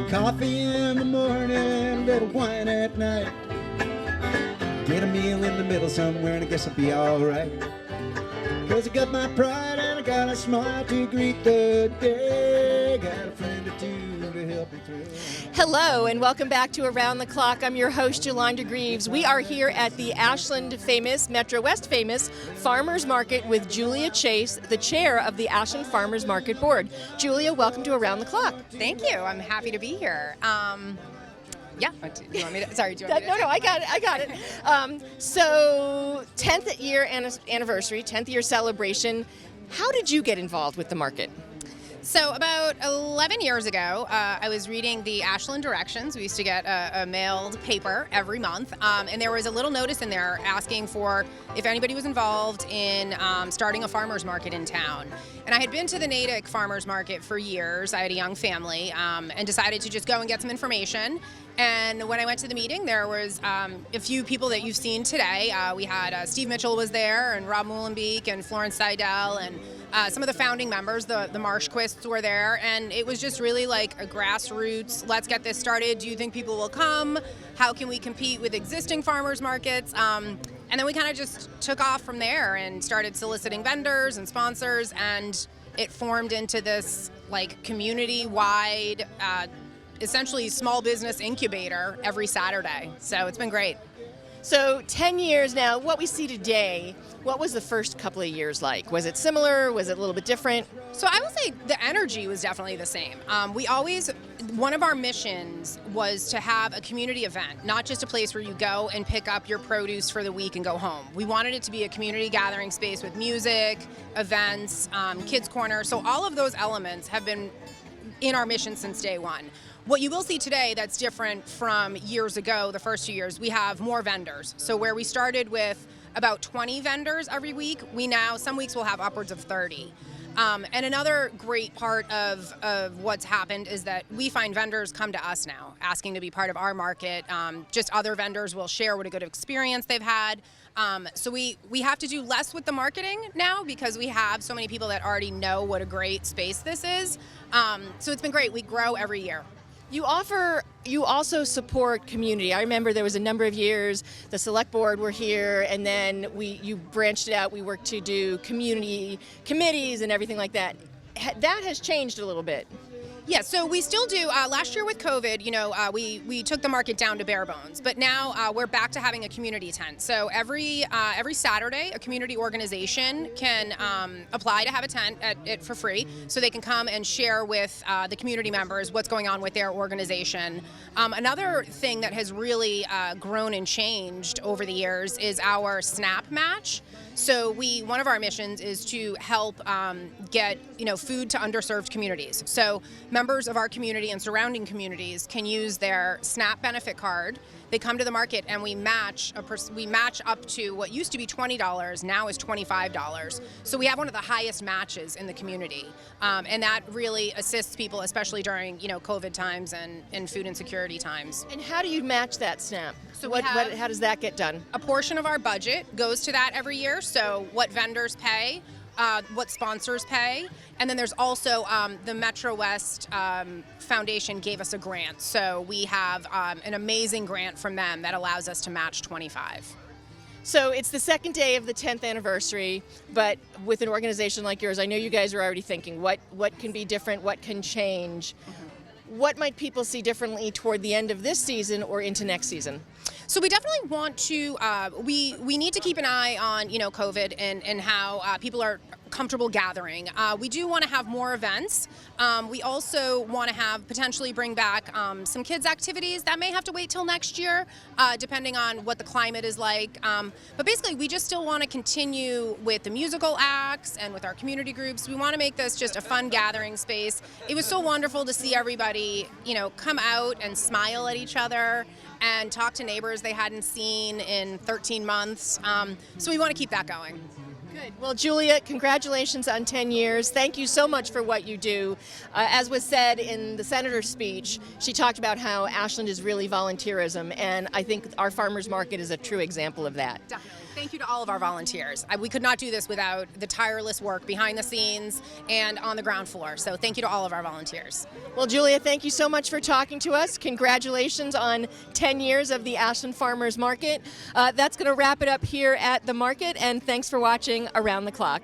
Coffee in the morning, little wine at night. Get a meal in the middle somewhere and I guess I'll be alright. 'Cause I got my pride and I got a smile to greet the day. Got a friend or two to help me through. Hello and welcome back to Around the Clock. I'm your host, Yolanda Greaves. We are here at the Ashland famous, Metro West famous Farmers Market with Julia Chase, the chair of the Ashland Farmers Market Board. Julia, welcome to Around the Clock. Thank you. I'm happy to be here. Yeah. Do you want me to? Sorry. Do you want me to? No, I got it. So, 10th year anniversary, 10th year celebration. How did you get involved with the market? So about 11 years ago, I was reading the Ashland Directions. We used to get a mailed paper every month, and there was a little notice in there asking for if anybody was involved in starting a farmer's market in town. And I had been to the Natick Farmers Market for years. I had a young family and decided to just go and get some information. And when I went to the meeting, there was a few people that you've seen today. We had Steve Mitchell was there, and Rob Muhlenbeek, and Florence Seidel, and some of the founding members, the Marshquists were there, and it was just really like a grassroots, let's get this started. Do you think people will come? How can we compete with existing farmers markets? And then we kind of just took off from there and started soliciting vendors and sponsors, and it formed into this like community-wide, essentially small business incubator every Saturday. So it's been great. So 10 years now, what we see today, what was the first couple of years like? Was it similar? Was it a little bit different? So I would say the energy was definitely the same. One of our missions was to have a community event, not just a place where you go and pick up your produce for the week and go home. We wanted it to be a community gathering space with music, events, kids corner. So all of those elements have been in our mission since day one. What you will see today that's different from years ago, the first 2 years, we have more vendors. So where we started with about 20 vendors every week, some weeks we'll have upwards of 30. And another great part of what's happened is that we find vendors come to us now, asking to be part of our market. Just other vendors will share what a good experience they've had. So we have to do less with the marketing now because we have so many people that already know what a great space this is. So it's been great. We grow every year. You also support community. I remember there was a number of years the select board were here, and then you branched it out. We worked to do community committees and everything like that. That has changed a little bit. Yeah, so we still do. Last year with COVID, we took the market down to bare bones, but now we're back to having a community tent. So every Saturday, a community organization can apply to have a tent for free, so they can come and share with the community members what's going on with their organization. Another thing that has really grown and changed over the years is our SNAP match. So one of our missions is to help get food to underserved communities. So members of our community and surrounding communities can use their SNAP benefit card. They come to the market and we match up to what used to be $20, now is $25. So we have one of the highest matches in the community, and that really assists people, especially during COVID times and food insecurity times. And how do you match that SNAP? So how does that get done? A portion of our budget goes to that every year. So what vendors pay, what sponsors pay, and then there's also the Metro West Foundation gave us a grant. So we have an amazing grant from them that allows us to match 25. So it's the second day of the 10th anniversary, but with an organization like yours, I know you guys are already thinking what can be different, what can change. Mm-hmm. What might people see differently toward the end of this season or into next season? So we definitely want to, we need to keep an eye on, COVID and how people are comfortable gathering. We do want to have more events. We also want to potentially bring back some kids activities that may have to wait till next year, depending on what the climate is like. But basically, we just still want to continue with the musical acts and with our community groups. We want to make this just a fun gathering space. It was so wonderful to see everybody, come out and smile at each other and talk to neighbors they hadn't seen in 13 months. So we want to keep that going. Good. Well, Julia, congratulations on 10 years. Thank you so much for what you do. As was said in the senator's speech, she talked about how Ashland is really volunteerism, and I think our farmers market is a true example of that. Definitely. Thank you to all of our volunteers. We could not do this without the tireless work behind the scenes and on the ground floor. So thank you to all of our volunteers. Well, Julia, thank you so much for talking to us. Congratulations on 10 years of the Ashland Farmers Market. That's going to wrap it up here at the market, and thanks for watching Around the Clock.